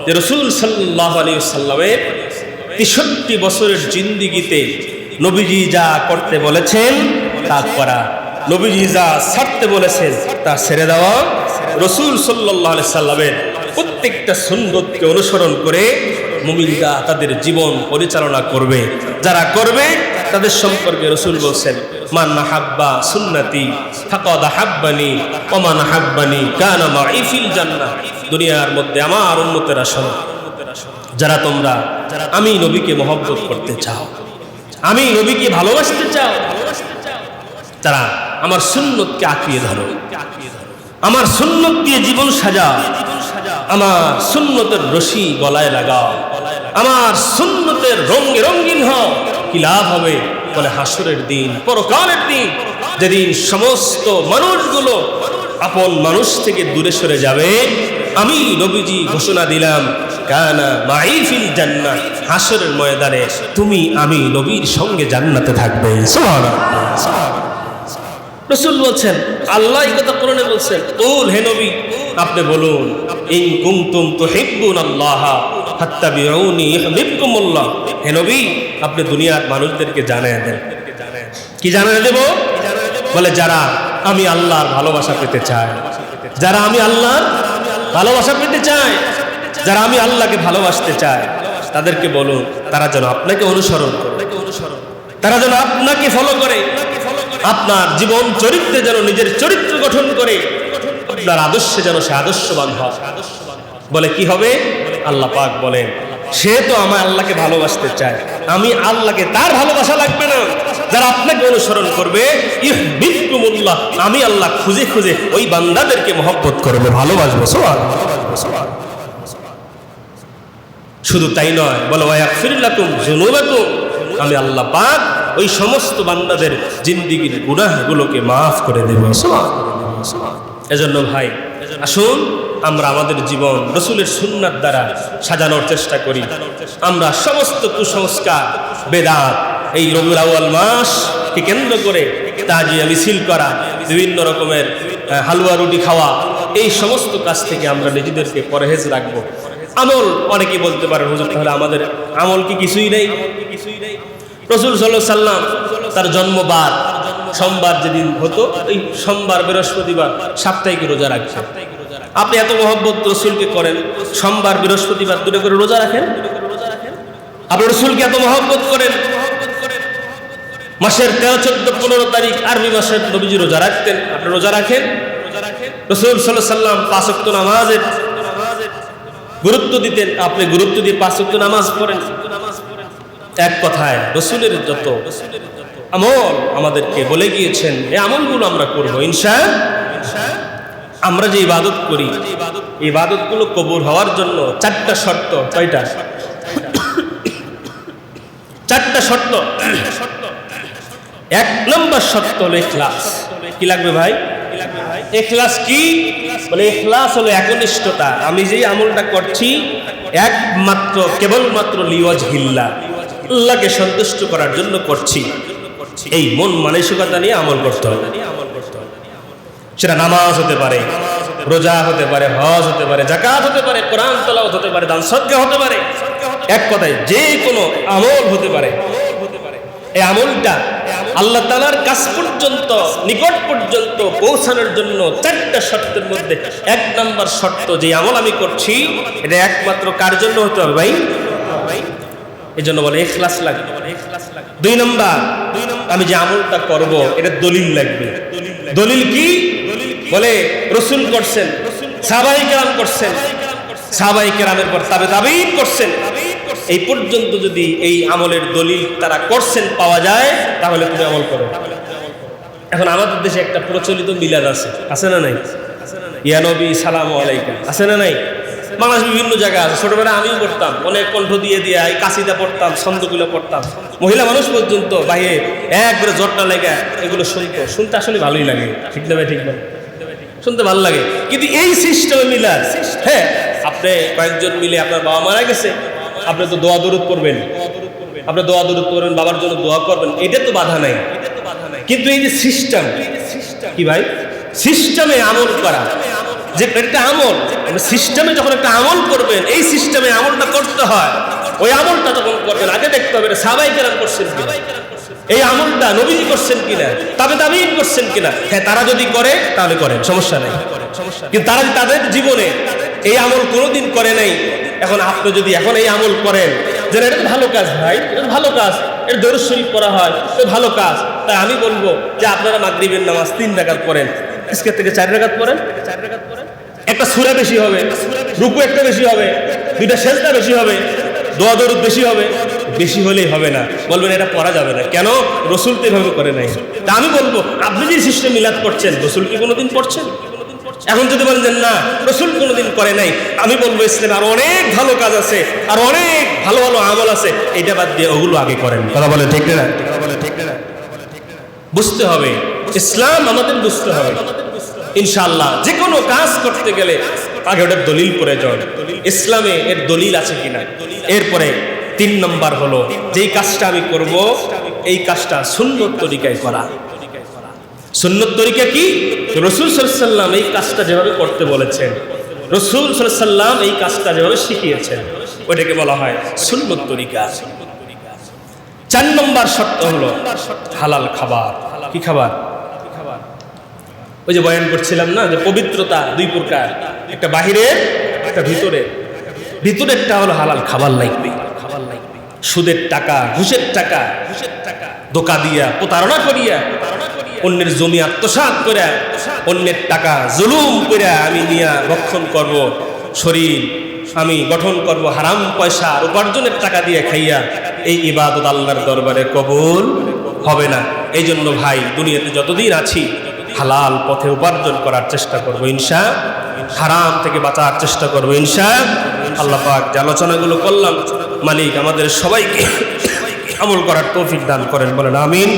যে রাসূল সাল্লাল্লাহু আলাইহি ওয়াসাল্লামের ৬৩ বছরের জিন্দেগিতে নবীজি যা করতে বলেছেন তা করা, নবীজি যা ছাড়তে বলেছেন তা ছেড়ে দেওয়া, রাসূল সাল্লাল্লাহু আলাইহি সাল্লামের প্রত্যেকটা সুন্নতকে অনুসরণ করে মুমিনরা তাদের জীবন পরিচালনা করবে। যারা করবে তাদের সম্পর্কে রাসূল বলেছেন, মান আহাব্বা সুন্নতি ফাকাদ আহাব্বানি ওয়া মান আহাব্বানি কানা মাই ফিল জান্নাহ। দুনিয়ার মধ্যে আমার উম্মতেরা শোনো, যারা তোমরা আমি নবীকে মহব্বত করতে চাও, আমি নবীকে ভালোবাসতে চাও, তারা আমার সুন্নতকে আঁকড়িয়ে ধরো, আমার সুন্নত দিয়ে জীবন সাজাও, আমার সুন্নতের রশি গলায় লাগাও, আমার সুন্নতের রঙে রঙিন হও। কি লাভ হবে? বলে হাসরের দিন, পরকালের দিন, যেদিন সমস্ত মানুষগুলো আপন মানুষ থেকে দূরে সরে যাবে, আমি নবীজি ঘোষণা দিলাম কানা মাই ফিল জান্নাহ, হাসরের ময়দানে তুমি আমি নবীর সঙ্গে জান্নাতে থাকবে। সুবহানাল্লাহ। রাসূল বলছেন, আল্লাহ এই কথা কোরআনে বলছেন, কুল হে নবী আপনি বলুন, ইন কুনতুম তুহিব্বুনাল্লাহ ফাত্তাবিউনি ইউহিব্বুকুমুল্লাহ। হে নবী আপনি দুনিয়ার মানুষদেরকে জানিয়ে দেন। কি জানিয়ে দেব? বলে যারা আমি আল্লাহর ভালোবাসা পেতে চায়, যারা আমি আল্লাহর ভালোবাসা পেতে চায়, যারা আমি আল্লাহকে ভালোবাসতে চায়, তাদেরকে বলুন তারা যেন আপনাকে অনুসরণ করে, তারা যেন আপনাকে ফলো করে, আপনার জীবন চরিত্রে যেন নিজের চরিত্র গঠন করে, আপনার আদর্শে যেন সে আদর্শবান হয়। বলে কি হবে? আল্লাহ পাক বলেন, সে তো আমার আল্লাহকে ভালোবাসতে চায়, আমি আল্লাহকে তার ভালোবাসা লাগবে না। যারা আপনাকে অনুসরণ করবে ইউহিব্বুকুমুল্লাহ, আমি আল্লাহ খুঁজে খুঁজে ওই বান্দাদেরকে মহব্বত করবে, ভালোবাসবো। সুবহানাল্লাহ। শুধু তাই নয়, বলে ওয়াগফির লাকুম যুনুবাকুম, আমি আল্লাহ পাক ওই সমস্ত বান্দাদের জিন্দেগীর গুনাহগুলোকে মাফ করে দেব। এজন্য ভাই আসুন আমরা আমাদের জীবন রাসূলের সুন্নাত দ্বারা সাজানোর চেষ্টা করি। আমরা সমস্ত কুসংস্কার, বেদাত, এই রবিউল আউয়াল মাসকে কেন্দ্র করে তাজিয়া মিছিল করা, বিভিন্ন রকমের হালুয়া রুটি খাওয়া, এই সমস্ত কাজ থেকে আমরা নিজেদেরকে পরহেজ রাখবো। আমল অনেকেই বলতে পারেন, হুজুর তাহলে আমাদের আমল কি কিছুই নেই? রাসূল সাল্লাল্লাহু আলাইহি সাল্লাম তার জন্মবার সোমবার যেদিন হতো, এই সোমবার বৃহস্পতিবার সাপ্তাহিক রোজা রাখছেন। আপনি এত মহব্বত রাসূলকে করেন, সোমবার বৃহস্পতিবার দুটো করে রোজা রাখেন। আপনি রাসূলকে এত মহব্বত করেন, মাসের 13, 14, 15 তারিখ আরবি মাসের নবীজি রোজা রাখতেন, আপনি রোজা রাখেন। রাসূল সাল্লাল্লাহু আলাইহি সাল্লাম 5 ওয়াক্ত নামাজের গুরুত্ব দিতেন, আপনি গুরুত্ব দিয়ে 5 ওয়াক্ত নামাজ পড়েন। এক কথায় রাসূলের যত আমল আমাদেরকে বলে গিয়েছেন, এই আমলগুলো আমরা করব ইনশাআল্লাহ। আমরা যে ইবাদত করি, এই ইবাদতগুলো কবুল হওয়ার জন্য 4টা শর্ত। কয়টা? 4টা শর্ত। 1 নম্বর শর্ত হলো ইখলাস। কি লাগবে ভাই? ইখলাস কি? বলে ইখলাস হলো একনিষ্ঠতা। আমি যেই আমলটা করছি একমাত্র কেবলমাত্র লিওয়াজহিল্লাহ, আল্লাহকে সন্তুষ্ট করার জন্য করছি, এই মন মানসিকতা নিয়ে আমল করতে হবে। সেটা নামাজ হতে পারে, রোজা হতে পারে, হজ হতে পারে, যাকাত হতে পারে, কোরআন তেলাওয়াত হতে পারে, দান সদকা হতে পারে, এক কথায় যে কোনো আমল হতে পারে। এই আমলটা আল্লাহ তাআলার কাছ পর্যন্ত, নিকট পর্যন্ত পৌঁছানোর জন্য 4টা শর্তের মধ্যে 1 নম্বর শর্ত, যে আমল আমি করছি এটা একমাত্র কার জন্য হতে হবে ভাই? এই জন্য বলে ইখলাস লাগবে। 2 নম্বর, আমি যে আমলটা করব এটা দলিল লাগবে। দলিল কি? বলে রাসূল করছেন, সাহাবায়ে কেরাম করছেন, সাহাবায়ে কেরামের পর তাবেঈন করছেন, এই পর্যন্ত যদি এই আমলের দলিল তারা করছেন পাওয়া যায়, তাহলে তুমি আমল করো। এখন আমাদের দেশে একটা প্রচলিত মিলাদ আছে না নাই? ইয়া নবী সালামু আলাইকুম আছে না নাই? মানুষ বিভিন্ন জায়গায় আছে। ছোটবেলায় আমিও পড়তাম, অনেক কণ্ঠ দিয়ে এই কাসিদা পড়তাম, ছন্দগুলো পড়তাম। মহিলা মানুষ পর্যন্ত বাইরে একবারে জটটা লেগে এগুলো শুনতে আসলে ভালোই লাগে। ঠিক না ভাই? ঠিক না? শুনতে ভালো লাগে। কিন্তু এই সিস্টেমে মিলাদ, হ্যাঁ, আপনি কয়েকজন মিলে, আপনার বাবা মারা গেছে, আপনি তো দোয়া দরুদ করবেন, আপনি দোয়া দরুদ করবেন, বাবার জন্য দোয়া করবেন, এটা তো বাধা নাই। কিন্তু এই যে সিস্টেম, কি ভাই? সিস্টেমে আমল করা, যে একটা আমল সিস্টেমে যখন একটা আমল করবেন, এই সিস্টেমে আমলটা করতে হয়, ওই আমলটা যখন করবেন আগে দেখতে হবে সাহাবায়ে কেরাম করছেন কিনা, এই আমলটা নবীজি করছেন কিনা, তাবেঈন করছেন কিনা। হ্যাঁ, তারা যদি করে তাহলে করেন, সমস্যা নেই। কিন্তু তারা তাদের জীবনে এই আমল কোনোদিন করে নাই, এখন আপনি যদি এখন এই আমল করেন যে এটা তো ভালো কাজ ভাই, এটা ভালো কাজ, এটা দরুদ শরীফ পড়া হয়, এটা ভালো কাজ, তাই আমি বলবো যে আপনারা মাগরিবের নামাজ 3 রাকাত পড়েন, ইসকের থেকে 4 রাকাত পড়েন, একটা সূরা বেশি হবে, রুকু একটা বেশি হবে, 2টা সেজদা বেশি হবে, দোয়া দরুদ বেশি হবে। বেশি হলেই হবে না, বলবেন এটা পড়া যাবে না, কেন? রাসূল তো এভাবে করে নাই। তা আমি বলবো আপনি যে সিস্টেম মিলাদ করছেন, রাসূল কি কোনোদিন পড়ছেন? এখন যদি বলেন যে না রাসূল কোনোদিন করে নাই, আমি বলবো ইসলামে আর অনেক ভালো কাজ আছে, আর অনেক ভালো ভালো আমল আছে, এটা বাদ দিয়ে ওগুলো আগে করেন। কথা বলে ঠিক না? বুঝতে হবে, ইসলাম আমাদের বুঝতে হবে। ইনশাআল্লাহ যে কোনো কাজ করতে গেলে আগে ওটার দলিল প্রয়োজন, ইসলামে এর দলিল আছে কিনা। এরপরে 3 নম্বর হলো যেই কাজটা আমি করব এই কাজটা সুন্নত তরিকায় করা। সুন্নত তরিকা কি? রাসূল সাল্লাল্লাহু আলাইহি ওয়াসাল্লাম এই কাজটা যেভাবে করতে বলেছেন, রাসূল সাল্লাল্লাহু আলাইহি ওয়াসাল্লাম এই কাজটা যেভাবে শিখিয়েছেন, ওটাকে বলা হয় সুন্নত তরিকা। 4 নম্বর শর্ত হলো হালাল খাবার। কি খাবার? ওই যে বয়ান করছিলাম না যে পবিত্রতা 2 প্রকার, একটা বাহিরের একটা ভিতরের। ভিতরেরটা হলো হালাল খাবার লাগবে, সুদের টাকা, ঘুষের টাকা, ধোঁকা দিয়া, প্রতারণা করিয়া, অন্যের জমি আত্মসাৎ করে, অন্যের টাকা জুলুম করে আমি নিয়া ভক্ষণ করব, শরীর আমি গঠন করব হারাম পয়সা উপার্জনের টাকা দিয়ে খাইয়া, এই ইবাদত আল্লাহর দরবারে কবুল হবে না। এই জন্য ভাই দুনিয়াতে যতদিন আছি হালাল পথে উপার্জন করার চেষ্টা করবো ইনশাআল্লাহ, হারাম থেকে বাঁচার চেষ্টা করবো ইনশাআল্লাহ। আল্লাহ পাক যে আলোচনাগুলো করলাম, মালিক আমাদের সবাইকে আমল করার তৌফিক দান করেন, বলেন আমিন।